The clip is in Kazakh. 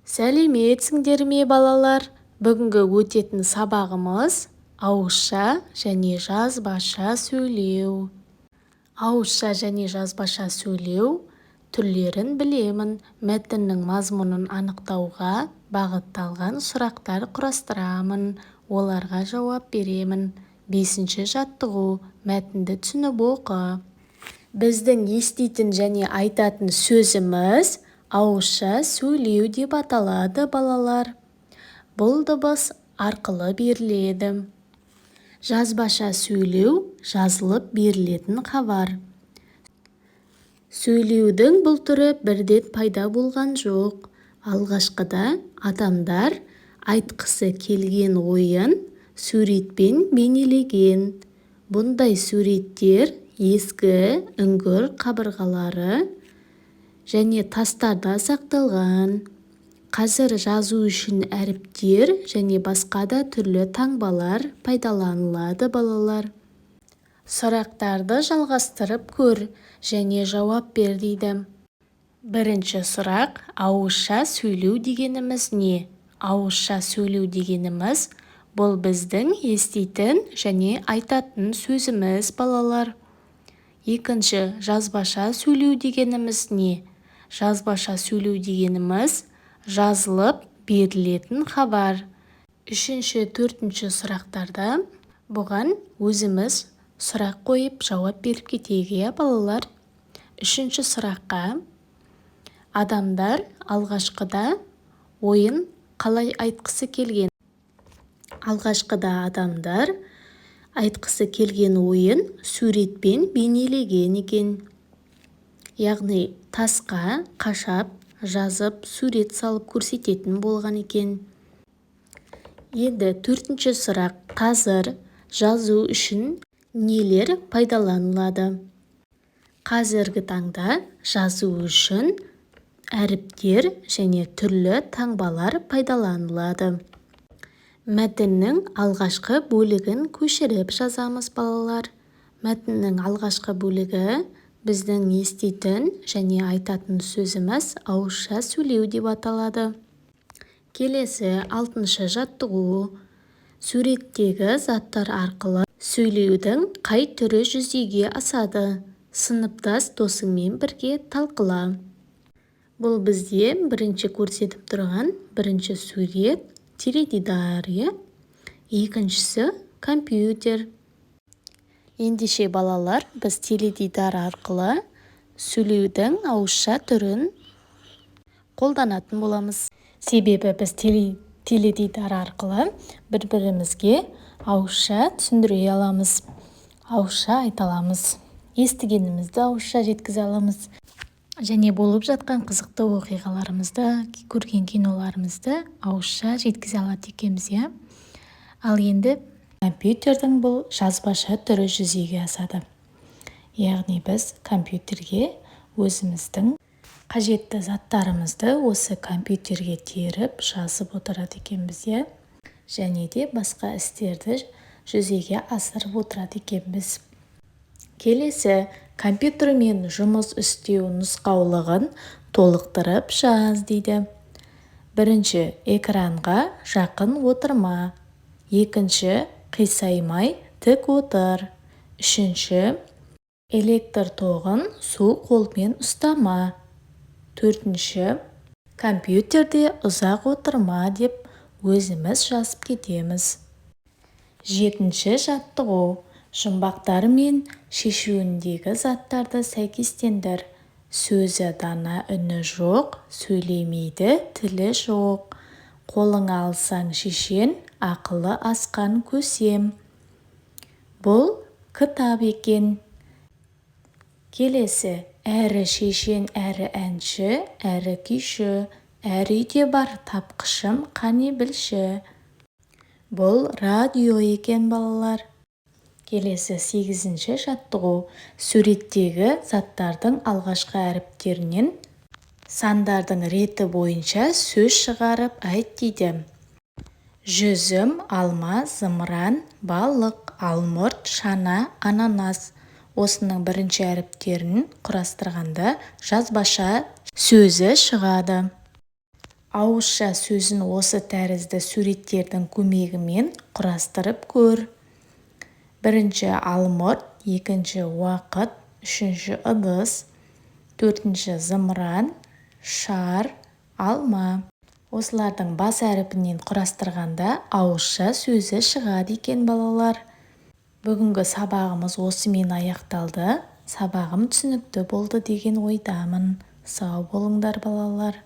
Сәлеметсіңдер ме балалар? Бүгінгі өтетін сабағымыз ауызша және жазбаша сөйлеу. Ауызша және жазбаша сөйлеу түрлерін білемін. Мәтіннің мазмұнын анықтауға бағытталған сұрақтар құрастырамын. Оларға жауап беремін. 5-ші жаттығу. Мәтінді түсініп оқы. Біздің еститін және айтатын сөзіміз ауызша сөйлеу деп аталады балалар. Бұл дыбыс арқылы беріледі. Жазбаша сөйлеу жазылып берілетін хабар. Сөйлеудің бұл түрі бірден пайда болған жоқ. Алғашқыда адамдар айтқысы келген ойын суретпен бейнелеген. Бұндай суреттер ескі үңгір қабырғалары және тастарда сақталған. Қазір жазу үшін әріптер және басқа да түрлі таңбалар пайдаланылады балалар. Сұрақтарды жалғастырып көр және жауап бер дейді. Бірінші сұрақ: ауызша сөйлеу дегеніміз не? Ауызша сөйлеу дегеніміз бұл біздің еститін және айтатын сөзіміз балалар. Екінші: жазбаша сөйлеу дегеніміз не? Жазбаша сөйлеу дегеніміз жазылып берілетін хабар. Үшінші, төртінші сұрақтарда бұған өзіміз сұрақ қойып жауап беріп кетейік, балалар. Үшінші сұраққа: адамдар алғашқыда ойын қалай айтқысы келген? Алғашқыда адамдар айтқысы келген ойын суретпен бейнелеген екен. Яғни тасқа қашап жазып сурет салып көрсететін болған екен. Енді төртінші сұрақ: қазір жазу үшін нелер пайдаланылады? Қазіргі таңда жазу үшін әріптер және түрлі таңбалар пайдаланылады. Мәтіннің алғашқы бөлігін көшіріп жазамыз балалар. Мәтіннің алғашқы бөлігі біздің еститін және айтатын сөзіміз ауызша сөйлеу деп аталады. Келесі 6-шы жаттығу. Суреттегі заттар арқылы сөйлеудің қай түрі жүзеге асады? Сыныптас досыңмен бірге талқыла. Бұл бізде бірінші көрсетіп тұрған бірінші сурет теледидар, екіншісі компьютер. Ендеше балалар, біз теледидар арқылы сөйлеудің ауызша түрін қолданатын боламыз. Себебі біз теледидар арқылы бір-бірімізге ауызша түсіндіре аламыз, ауызша айта аламыз, естігенімізді ауызша жеткізе аламыз. Және болып жатқан қызықты оқиғаларымызды, көрген киноларымызды ауызша жеткізе алады екенбіз. Ал енді компьютердің бұл жазбаша түрі жүзеге асады. Яғни біз компьютерге өзіміздің қажетті заттарымызды осы компьютерге теріп жазып отырады екенбіз. Және де басқа істерді жүзеге асырып отырады екенбіз. Келесі: компьютермен жұмыс істеу нұсқаулығын толықтырып жаз дейді. Бірінші: экранға жақын отырма. Екінші: қисаймай тік отыр. Үшінші: электр тоғын су қолмен ұстама. Төртінші: компьютерде ұзақ отырма деп өзіміз жазып кетеміз. Жетінші жаттығу. Жұмбақтар мен шешуіндегі заттарды сәйкестендір. Сөзі дана, үні жоқ, сөйлемейді, тілі жоқ. Қолыңа алсаң шешен, ақылы асқан көсем. Бұл кітап екен. Келесі: әрі шешен, әрі әнші, әрі күйші. Әр үйде бар тапқышым, қане білші. Бұл радио екен балалар. Келесі 8-ші жаттығу. Суреттегі заттардың алғашқы әріптерінен сандардың реті бойынша сөз шығарып айт дейді. Жүзім, алма, зымыран, балық, алмұрт, шана, ананас. Осының бірінші әріптерін құрастырғанда жазбаша сөзі шығады. Ауызша сөзін осы тәрізді суреттердің көмегімен құрастырып көр. Бірінші алмұрт, екінші уақыт, үшінші ыдыс, төртінші зымыран, шар, алма. Осылардың бас әріпінен құрастырғанда ауызша сөзі шығады екен балалар. Бүгінгі сабағымыз осымен аяқталды. Сабағым түсінікті болды деген ойдамын. Сау болыңдар балалар.